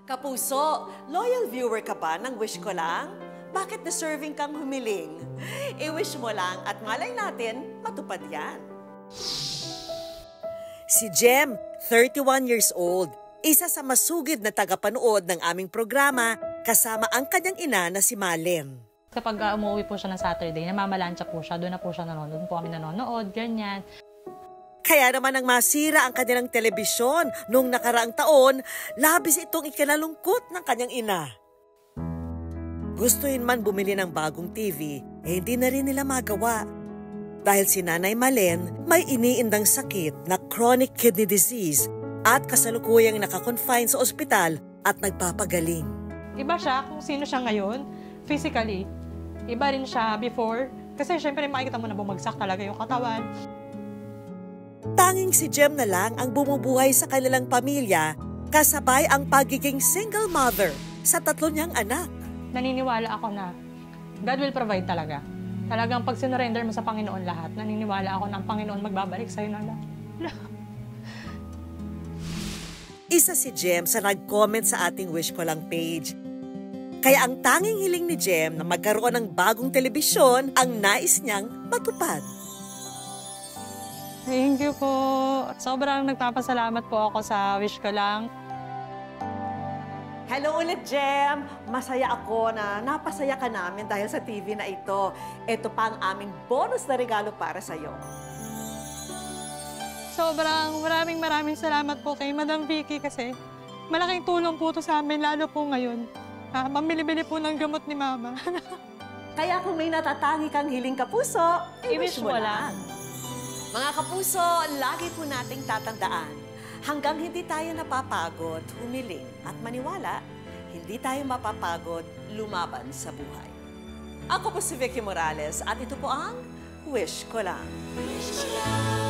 Kapuso, loyal viewer ka ba ng Wish Ko Lang? Bakit deserving kang humiling? I-wish mo lang at malay natin, matupad yan. Si Jem, 31 years old, isa sa masugid na tagapanood ng aming programa kasama ang kanyang ina na si Malen. Kapag umuwi po siya ng Saturday, namamalansya po siya, doon na po siya nanonood. Doon po kami nanonood, ganyan. Kaya naman nang masira ang kanilang telebisyon noong nakaraang taon, labis itong ikinalungkot ng kanyang ina. Gustuhin man bumili ng bagong TV, hindi na rin nila magawa. Dahil si Nanay Malen may iniindang sakit na chronic kidney disease at kasalukuyang nakakonfine sa ospital at nagpapagaling. Iba siya kung sino siya ngayon, physically. Iba rin siya before. Kasi syempre makikita mo na bumagsak talaga yung katawan. Tanging si Jem na lang ang bumubuhay sa kanilang pamilya kasabay ang pagiging single mother sa 3 niyang anak. Naniniwala ako na God will provide talaga. Talagang pag sinurrender mo sa Panginoon lahat, naniniwala ako na ang Panginoon magbabalik sa'yo na lahat. Isa si Jem sa nag-comment sa ating Wish Ko Lang page. Kaya ang tanging hiling ni Jem na magkaroon ng bagong telebisyon ang nais niyang matupad. Thank you po. Sobrang nagpapasalamat po ako sa Wish Ko Lang. Hello ulit, Jem! Masaya ako na napasaya ka namin dahil sa TV na ito. Ito pa ang aming bonus na regalo para sa'yo. Sobrang maraming salamat po kay Madam Vicky kasi malaking tulong po ito sa amin, lalo po ngayon. Mamili-bili po ng gamot ni Mama. Kaya kung may natatangi kang hiling kapuso, i-wish mo lang. Mga kapuso, lagi po nating tatandaan, hanggang hindi tayo napapagod, humiling at maniwala, hindi tayo mapapagod lumaban sa buhay. Ako po si Vicky Morales at ito po ang Wish Ko Lang. Wish Ko Lang.